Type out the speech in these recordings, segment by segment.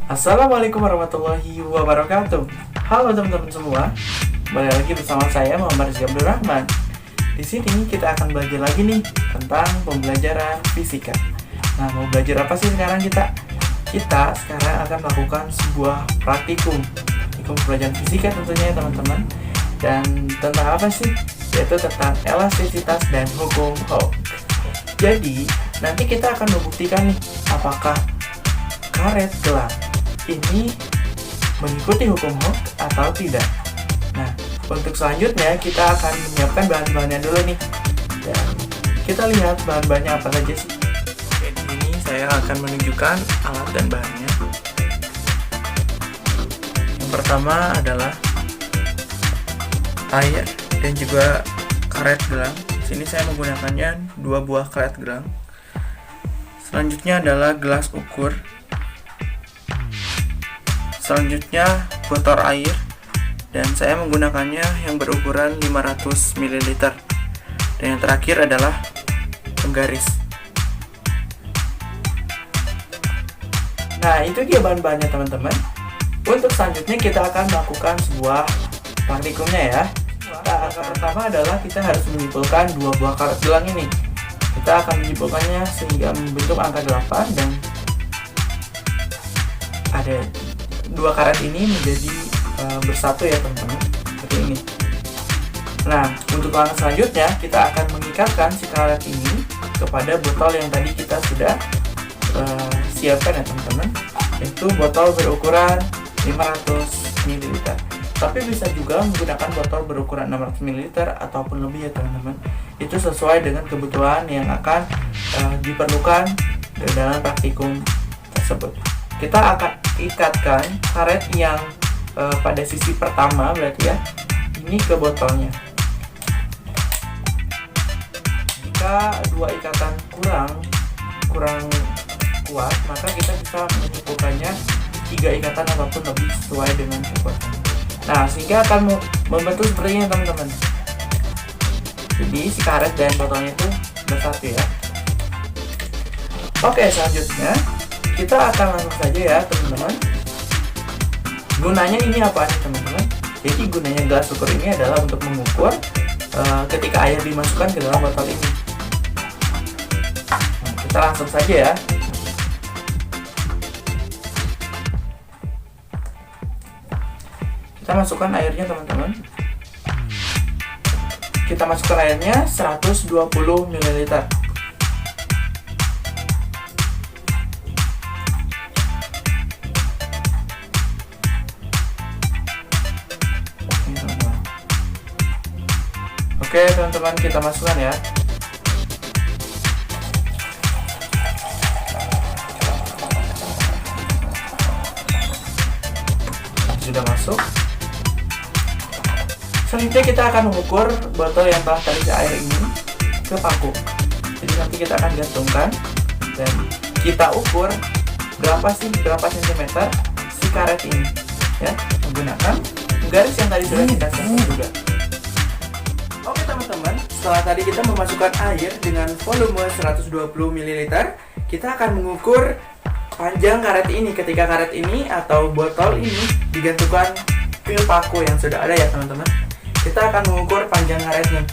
Assalamualaikum warahmatullahi wabarakatuh. Halo teman-teman semua, kembali lagi bersama saya Muhammad Rizky Abdul Rahman. Di sini kita akan belajar lagi nih tentang pembelajaran fisika. Nah, mau belajar apa sih sekarang kita? Kita sekarang akan melakukan sebuah praktikum pelajaran fisika tentunya ya teman-teman. Dan tentang apa sih? Yaitu tentang elastisitas dan hukum Hooke. Jadi, nanti kita akan membuktikan nih apakah karet gelang ini mengikuti hukum Hooke atau tidak. Nah, untuk selanjutnya kita akan menyiapkan bahan-bahannya dulu nih. Dan kita lihat bahan-bahannya apa saja sih. Oke, di sini saya akan menunjukkan alat dan bahannya. Yang pertama adalah air dan juga karet gelang. Di sini saya menggunakannya 2 buah karet gelang. Selanjutnya adalah gelas ukur. Selanjutnya botol air, dan saya menggunakannya yang berukuran 500 ml. Dan yang terakhir adalah penggaris. Nah, itu dia bahan-bahannya teman-teman. Untuk selanjutnya kita akan melakukan sebuah praktikumnya ya. Langkah pertama adalah kita harus menyimpulkan 2 buah karet gelang ini. Kita akan menyimpulkannya sehingga membentuk angka 8 dan ada 2 karet ini menjadi bersatu ya teman-teman, seperti ini. Nah, untuk langkah selanjutnya kita akan mengikatkan si karet ini kepada botol yang tadi kita sudah siapkan ya teman-teman, yaitu botol berukuran 500 ml. Tapi bisa juga menggunakan botol berukuran 600 ml ataupun lebih ya teman-teman. Itu sesuai dengan kebutuhan yang akan diperlukan dalam praktikum tersebut. Kita akan ikatkan karet yang pada sisi pertama berarti ya, ini ke botolnya. Jika 2 ikatan kurang kuat, maka kita bisa menyimpulkannya 3 ikatan ataupun lebih sesuai dengan kekuatan. Nah, sehingga akan membentuk seperti ini teman-teman. Jadi si karet dan botolnya itu bersatu ya. Oke, selanjutnya kita akan langsung saja ya teman-teman. Gunanya ini apa nih teman-teman? Jadi gunanya gelas ukur ini adalah untuk mengukur ketika air dimasukkan ke dalam botol ini. Nah, kita langsung saja ya. Kita masukkan airnya teman-teman. Kita masukkan airnya 120 ml. Oke teman-teman, kita masukkan ya. Sudah masuk. Selanjutnya kita akan mengukur botol yang telah terisi air ini ke paku. Jadi nanti kita akan gantungkan dan kita ukur berapa sentimeter si karet ini ya, menggunakan garis yang tadi sudah kita siapkan juga. Oke teman-teman, setelah tadi kita memasukkan air dengan volume 120 ml, kita akan mengukur panjang karet ini ketika karet ini atau botol ini digantungkan ke paku yang sudah ada ya teman-teman. Kita akan mengukur panjang karetnya.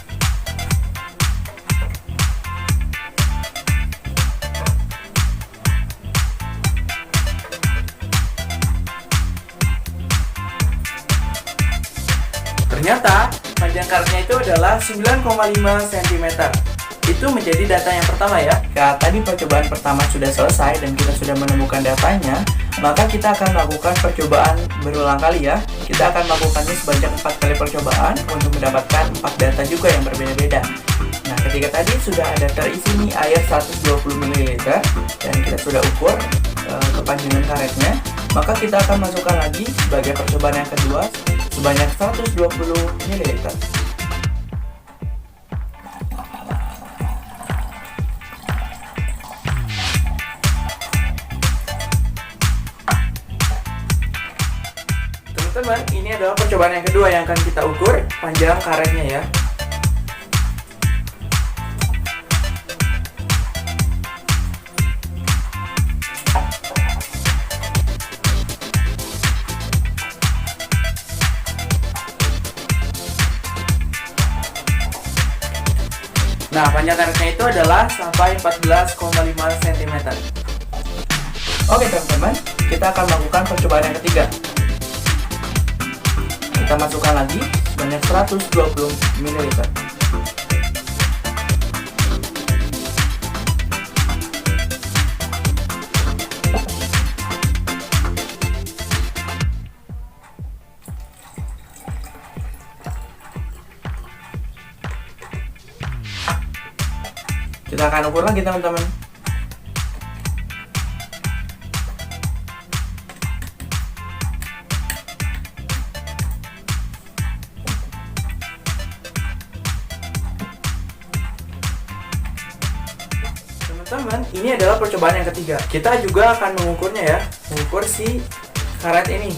Ternyata panjang karetnya itu adalah 9,5 cm. Itu menjadi data yang pertama ya. Jika tadi percobaan pertama sudah selesai dan kita sudah menemukan datanya, maka kita akan melakukan percobaan berulang kali ya. Kita akan melakukannya sebanyak 4 kali percobaan untuk mendapatkan 4 data juga yang berbeda-beda. Nah, ketika tadi sudah ada terisi nih air 120 ml dan kita sudah ukur kepanjangan karetnya, maka kita akan masukkan lagi sebagai percobaan yang kedua sebanyak 120 ml. Teman-teman, ini adalah percobaan yang kedua yang akan kita ukur panjang karetnya ya. Nah, panjang karetnya itu adalah sampai 14,5 cm. Oke teman-teman, kita akan melakukan percobaan yang ketiga. Kita masukkan lagi sebanyak 120 ml. Kita akan ukur lagi teman-teman. Teman-teman, ini adalah percobaan yang ketiga. Kita juga akan mengukurnya ya, mengukur si karet ini.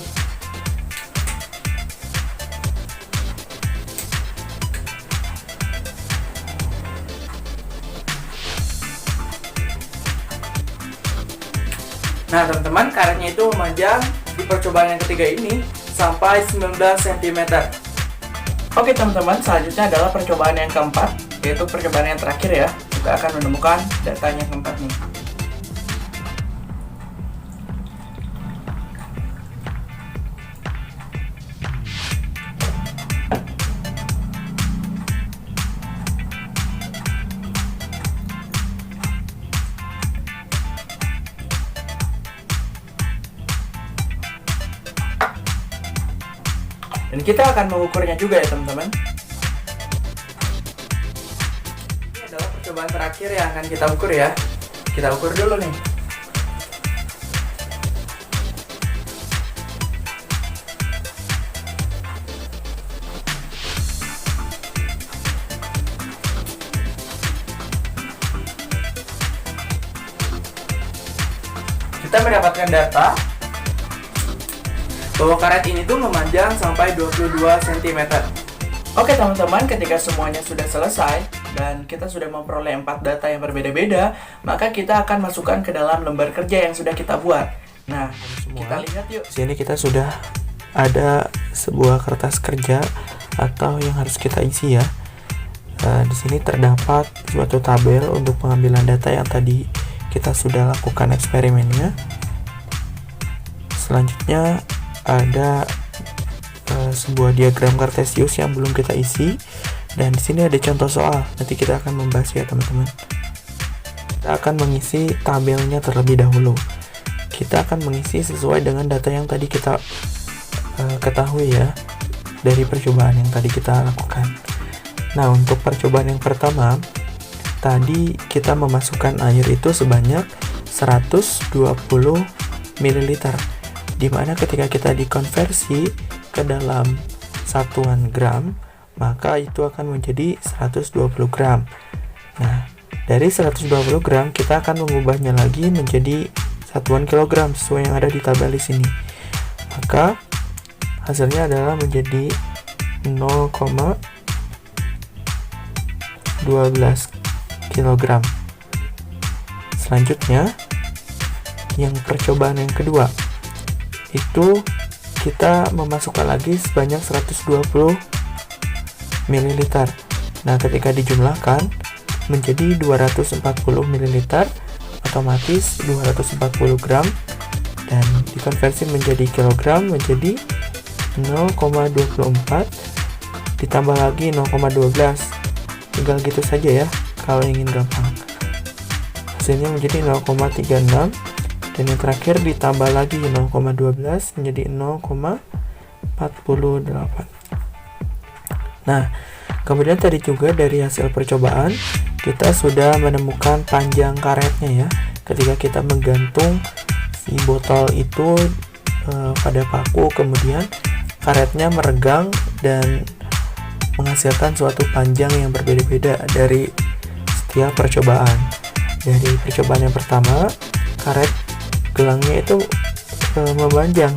Nah teman-teman, karetnya itu memanjang di percobaan yang ketiga ini sampai 19 cm. Oke teman-teman, selanjutnya adalah percobaan yang keempat, yaitu percobaan yang terakhir ya. Kita akan menemukan datanya yang keempat nih. Dan kita akan mengukurnya juga ya teman-teman. Ini adalah percobaan terakhir yang akan kita ukur ya. Kita ukur dulu nih. Kita mendapatkan data bahwa karet ini tuh memanjang sampai 22 cm. Oke teman-teman, ketika semuanya sudah selesai dan kita sudah memperoleh 4 data yang berbeda-beda, maka kita akan masukkan ke dalam lembar kerja yang sudah kita buat. Nah, kita lihat yuk. Di sini kita sudah ada sebuah kertas kerja atau yang harus kita isi ya. Di sini terdapat suatu tabel untuk pengambilan data yang tadi kita sudah lakukan eksperimennya. Selanjutnya ada sebuah diagram kartesius yang belum kita isi, dan di sini ada contoh soal. Nanti kita akan membahas ya teman-teman. Kita akan mengisi tabelnya terlebih dahulu. Kita akan mengisi sesuai dengan data yang tadi kita ketahui ya dari percobaan yang tadi kita lakukan. Nah, untuk percobaan yang pertama, tadi kita memasukkan air itu sebanyak 120 ml. Dimana ketika kita dikonversi ke dalam satuan gram, maka itu akan menjadi 120 gram. Nah, dari 120 gram kita akan mengubahnya lagi menjadi satuan kilogram sesuai yang ada di tabel di sini. Maka hasilnya adalah menjadi 0,12 kg. Selanjutnya, yang percobaan yang kedua, itu kita memasukkan lagi sebanyak 120 ml. Nah, ketika dijumlahkan menjadi 240 ml, otomatis 240 gram, dan dikonversi menjadi kilogram menjadi 0,24 ditambah lagi 0,12. Tinggal gitu saja ya kalau ingin gampang. Hasilnya menjadi 0,36. Dan yang terakhir ditambah lagi 0,12 menjadi 0,48. Nah, kemudian tadi juga dari hasil percobaan kita sudah menemukan panjang karetnya ya. Ketika kita menggantung si botol itu pada paku, kemudian karetnya meregang dan menghasilkan suatu panjang yang berbeda-beda dari setiap percobaan. Dari percobaan yang pertama, karet gelangnya itu memanjang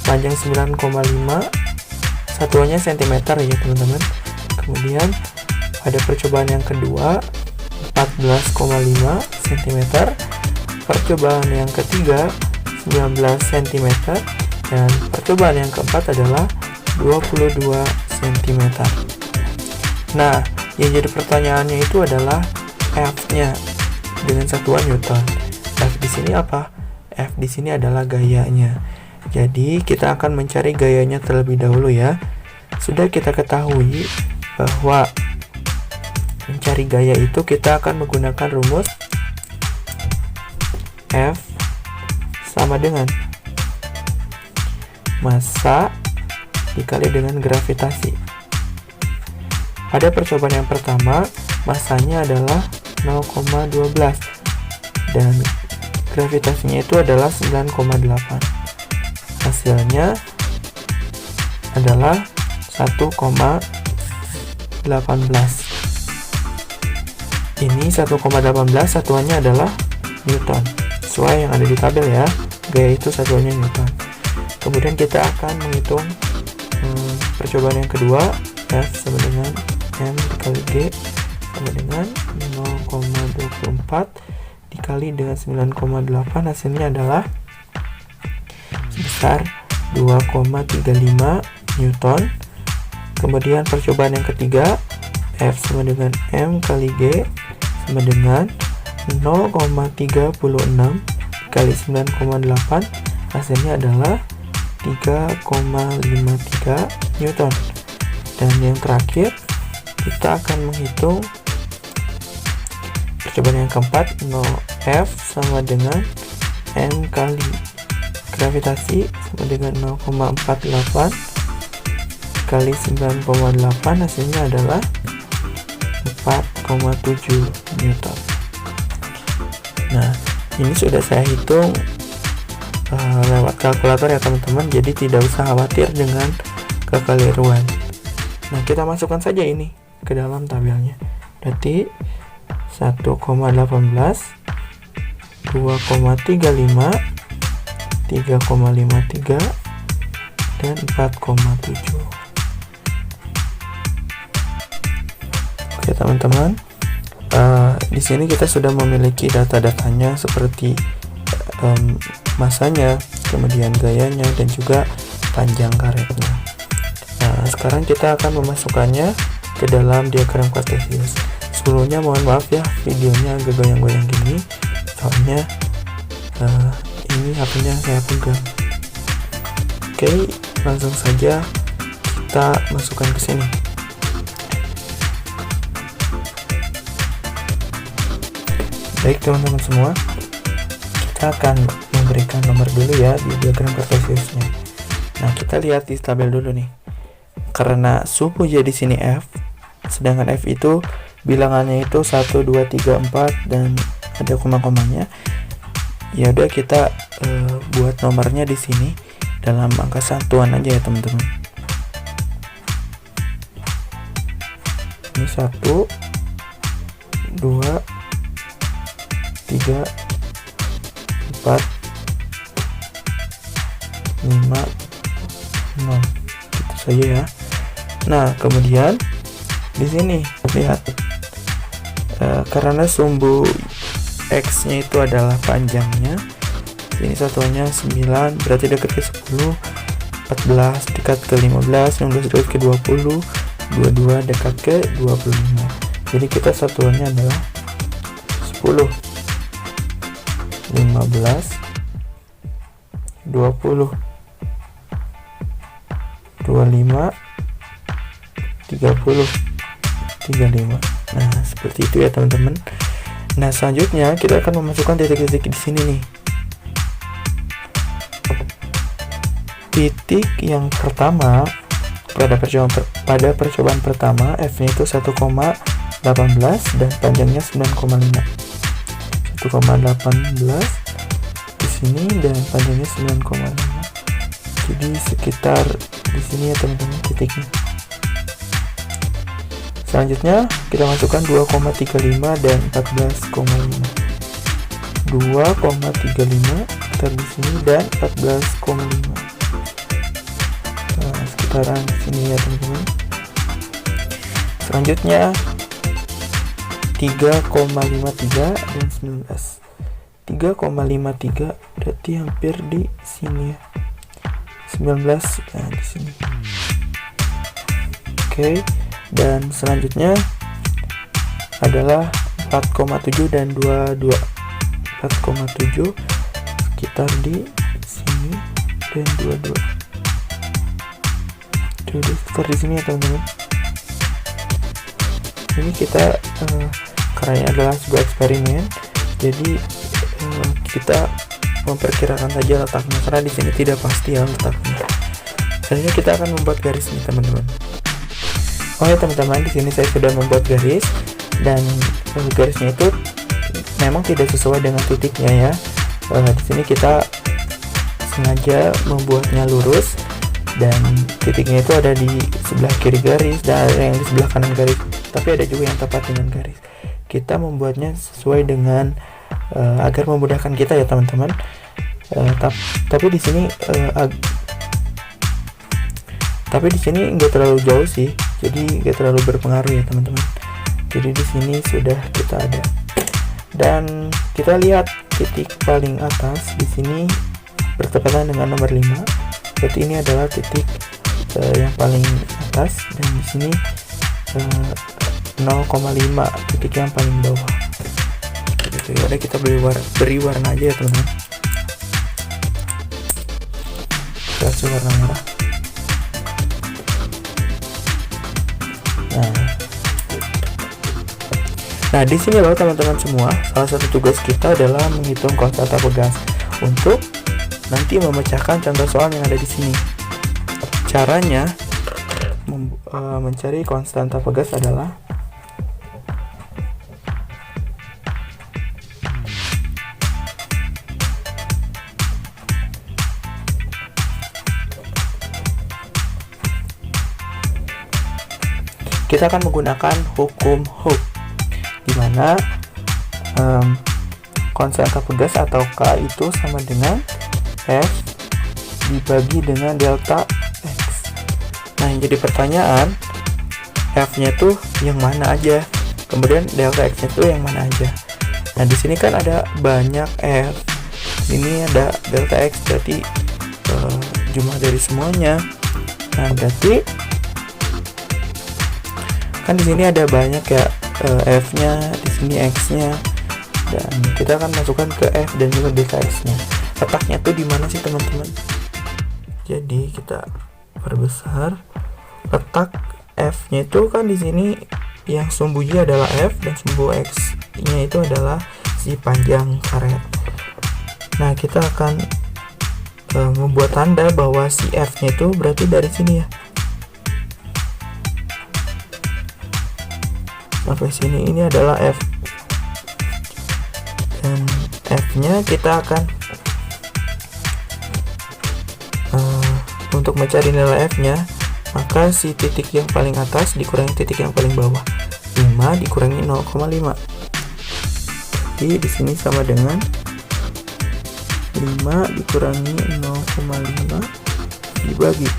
sepanjang 9,5, satuannya cm ya teman-teman. Kemudian pada percobaan yang kedua 14,5 cm, percobaan yang ketiga 19 cm, dan percobaan yang keempat adalah 22 cm. Nah, Yang jadi pertanyaannya itu adalah F-nya dengan satuan Newton. F di sini apa? F di sini adalah gayanya. Jadi kita akan mencari gayanya terlebih dahulu ya. Sudah kita ketahui bahwa mencari gaya itu kita akan menggunakan rumus F sama dengan massa dikali dengan gravitasi. Pada percobaan yang pertama, massanya adalah 0,12 dan gravitasinya itu adalah 9,8. Hasilnya adalah 1,18. Ini 1,18 satuannya adalah Newton. Sesuai yang ada di tabel ya. Gaya itu satuannya Newton. Kemudian kita akan menghitung percobaan yang kedua. F sama dengan M dikali G sama dengan 0,24 dikali dengan 9,8. Hasilnya adalah sebesar 2,35 Newton. Kemudian percobaan yang ketiga, F sama dengan M kali G sama dengan 0,36 dikali 9,8. Hasilnya adalah 3,53 Newton. Dan yang terakhir kita akan menghitung percobaan yang keempat. F sama dengan M kali gravitasi sama dengan 0,48 kali 9,8. Hasilnya adalah 4,7 Newton. Nah, ini sudah saya hitung lewat kalkulator ya teman-teman, jadi tidak usah khawatir dengan kekeliruan. Nah, kita masukkan saja ini ke dalam tabelnya. Berarti 1,18, 2,35, 3,53 dan 4,7. Oke teman-teman, di sini kita sudah memiliki data-datanya seperti masanya, kemudian gayanya, dan juga panjang karetnya. Nah, sekarang kita akan memasukkannya ke dalam diagram kartesius. Sebelumnya mohon maaf ya, videonya agak goyang-goyang gini, soalnya ini HP-nya saya pegang. Oke, langsung saja kita masukkan ke sini. Baik teman-teman semua, kita akan memberikan nomor dulu ya di diagram kartesiusnya. Nah, kita lihat di tabel dulu nih. Karena suhu Y di sini F, sedangkan F itu bilangannya itu 1, 2, 3, 4 dan ada koma-komanya. Ya udah kita buat nomornya di sini dalam angka satuan aja ya teman-teman. Ini 1, 2, 3, 4, 5, 6 gitu saja ya. Nah, kemudian di sini lihat karena sumbu X nya itu adalah panjangnya, ini satuannya 9, berarti dekat ke 10, 14 dekat ke 15, 16 dekat ke 20, 22 dekat ke 25. Jadi kita satuannya adalah 10, 15, 20, 25, 30, 35. Nah, seperti itu ya teman-teman. Nah, selanjutnya kita akan memasukkan titik-titik di sini nih. Titik yang pertama pada percobaan pertama, F-nya itu 1,18 dan panjangnya 9,5. 1,18 di sini dan panjangnya 9,5. Jadi sekitar di sini ya teman-teman titiknya. Selanjutnya kita masukkan 2,35 dan 14,5. 2,35 sekitar di sini dan 14,5. Nah, sekitaran sini ya teman-teman. Selanjutnya 3,53 dan 19. 3,53 berarti hampir di sini ya. 19 nah di sini. Oke, dan selanjutnya adalah 4,7 dan 22. 4,7 sekitar di sini dan 22. Jadi sekitar di sini ya teman-teman. Ini kita karena ini adalah sebuah eksperimen, jadi kita memperkirakan saja letaknya karena di sini tidak pasti ya letaknya. Selanjutnya kita akan membuat garis nih teman-teman. Oke teman-teman, di sini saya sudah membuat garis dan garisnya itu memang tidak sesuai dengan titiknya ya. Di sini kita sengaja membuatnya lurus dan titiknya itu ada di sebelah kiri garis dan ada yang di sebelah kanan garis, tapi ada juga yang tepat dengan garis. Kita membuatnya sesuai dengan agar memudahkan kita ya teman-teman. Tapi di sini nggak terlalu jauh sih, jadi nggak terlalu berpengaruh ya teman-teman. Jadi di sini sudah kita ada, dan kita lihat titik paling atas di sini bertepatan dengan nomor 5. Berarti ini adalah titik yang paling atas, dan di sini 0,5 titik yang paling bawah. Gitu ya. Udah, kita beri warna aja ya teman-teman. Kita kasih warna merah. Nah, di sini loh teman-teman semua, salah satu tugas kita adalah menghitung konstanta pegas untuk nanti memecahkan contoh soal yang ada di sini. Caranya mencari konstanta pegas adalah kita akan menggunakan hukum Hooke, di mana konstanta pegas atau K itu sama dengan F dibagi dengan delta X. Nah, yang jadi pertanyaan, F-nya tuh yang mana aja, kemudian delta X-nya tuh yang mana aja. Nah, di sini kan ada banyak F, ini ada delta X, berarti jumlah dari semuanya. Nah, berarti kan di sini ada banyak ya, F-nya, di sini X-nya, dan kita akan masukkan ke F dan juga delta X-nya. Letaknya tuh di mana sih teman-teman? Jadi kita perbesar. Letak F-nya itu kan di sini yang sumbu Y adalah F dan sumbu X-nya itu adalah si panjang karet. Nah, kita akan membuat tanda bahwa si F-nya itu berarti dari sini ya, sampai sini. Ini adalah F, dan F-nya kita akan untuk mencari nilai F-nya, maka si titik yang paling atas dikurangi titik yang paling bawah. 5 dikurangi 0,5. Jadi di sini sama dengan 5 dikurangi 0,5 dibagi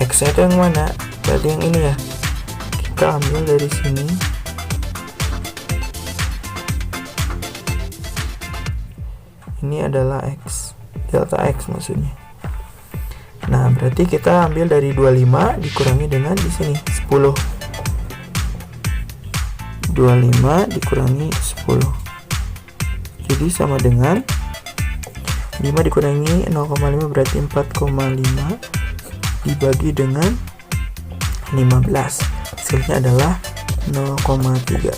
X-nya itu yang mana? Berarti yang ini ya. Kita ambil dari sini. Ini adalah X, delta X maksudnya. Nah, berarti kita ambil dari 25 dikurangi dengan di sini 10. 25 dikurangi 10. Jadi sama dengan 5 dikurangi 0,5 berarti 4,5 dibagi dengan 15. Hasilnya adalah 0,3.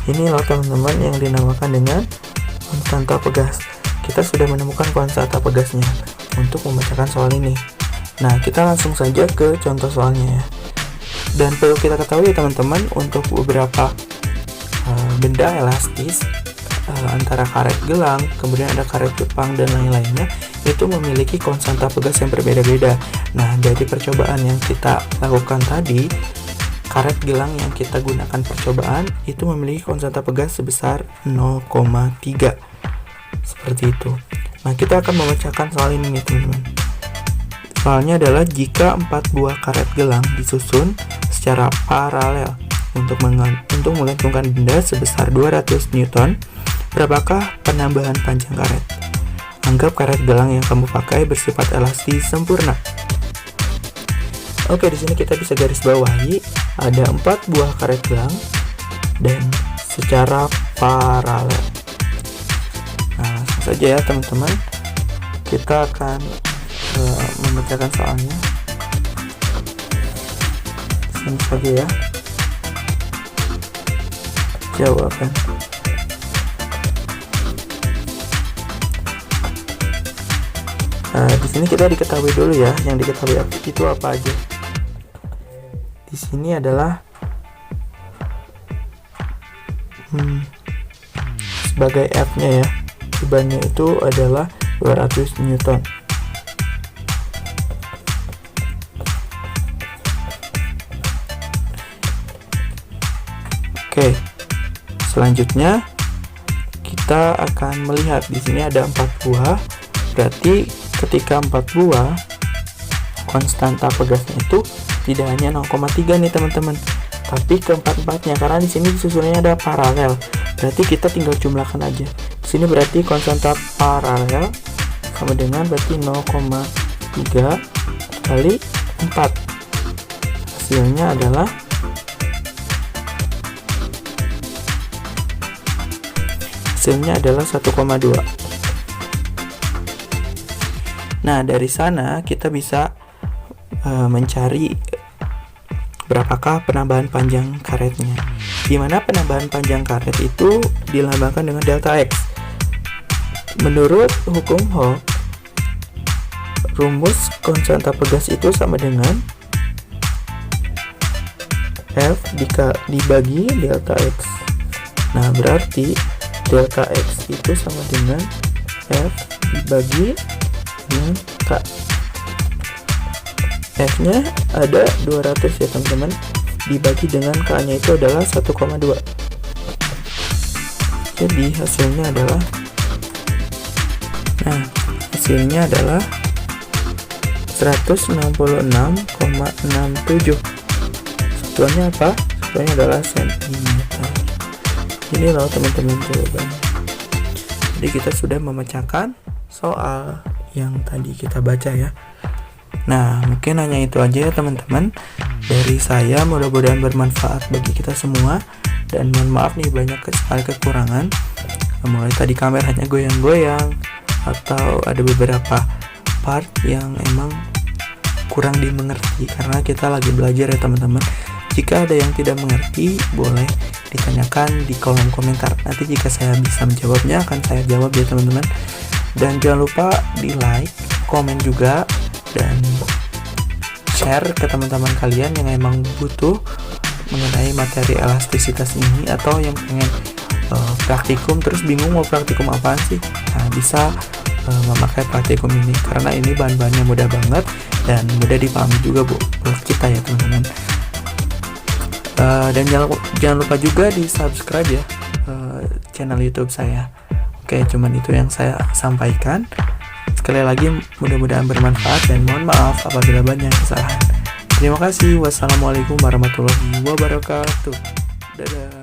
Ini loh teman-teman yang dinamakan dengan konstanta pegas. Kita sudah menemukan konstanta pegasnya untuk memecahkan soal ini. Nah, kita langsung saja ke contoh soalnya ya. Dan perlu kita ketahui teman-teman, untuk beberapa benda elastis antara karet gelang, kemudian ada karet Jepang dan lain-lainnya, itu memiliki konstanta pegas yang berbeda-beda. Nah, dari percobaan yang kita lakukan tadi, karet gelang yang kita gunakan percobaan itu memiliki konstanta pegas sebesar 0,3. Seperti itu. Nah, kita akan memecahkan soal ini nih teman-teman. Soalnya adalah jika 4 buah karet gelang disusun secara paralel untuk menggantungkan benda sebesar 200 Newton, berapakah penambahan panjang karet? Anggap karet gelang yang kamu pakai bersifat elastis sempurna. Oke, di sini kita bisa garis bawahi ada 4 buah karet gelang dan secara paralel. Nah, langsung saja ya teman-teman, kita akan memecahkan soalnya. Sini saja ya, jawaban. Di sini kita diketahui dulu ya, yang diketahui itu apa aja. Di sini adalah sebagai F-nya ya, bebannya itu adalah 200 Newton. Oke, selanjutnya kita akan melihat di sini ada 4 buah. Berarti ketika 4 buah, konstanta pegasnya itu tidak hanya 0,3 nih teman-teman, tapi keempat-empatnya, karena di sini disusunnya ada paralel. Berarti kita tinggal jumlahkan aja. Di sini berarti konstanta paralel sama dengan berarti 0,3 kali 4. Hasilnya adalah adalah 1,2. Nah, dari sana kita bisa mencari berapakah penambahan panjang karetnya. Di mana penambahan panjang karet itu dilambangkan dengan delta X. Menurut hukum Hooke, rumus konstanta pegas itu sama dengan F dibagi delta X. Nah, berarti delta X itu sama dengan F dibagi dengan K. F-nya ada 200 ya teman-teman, dibagi dengan K-nya itu adalah 1,2. Jadi hasilnya adalah, adalah 166,67. Satuannya apa? Satuannya adalah sentimeter. Ini loh teman-teman jawabannya. Jadi kita sudah memecahkan soal yang tadi kita baca ya. Nah, mungkin hanya itu aja ya teman-teman dari saya, mudah-mudahan bermanfaat bagi kita semua. Dan mohon maaf nih, banyak sekali kekurangan, mulai tadi kameranya goyang-goyang atau ada beberapa part yang emang kurang dimengerti karena kita lagi belajar ya teman-teman. Jika ada yang tidak mengerti, boleh ditanyakan di kolom komentar. Nanti jika saya bisa menjawabnya, akan saya jawab ya teman-teman. Dan jangan lupa di like, komen juga, dan share ke teman-teman kalian yang emang butuh mengenai materi elastisitas ini, atau yang pengen praktikum terus bingung mau praktikum apaan sih. Nah, bisa memakai praktikum ini karena ini bahan-bahannya mudah banget dan mudah dipahami juga buat kita ya teman-teman. Dan jangan lupa juga di subscribe ya channel YouTube saya. Oke, cuman itu yang saya sampaikan. Sekali lagi mudah-mudahan bermanfaat dan mohon maaf apabila banyak kesalahan. Terima kasih. Wassalamualaikum warahmatullahi wabarakatuh. Dadah.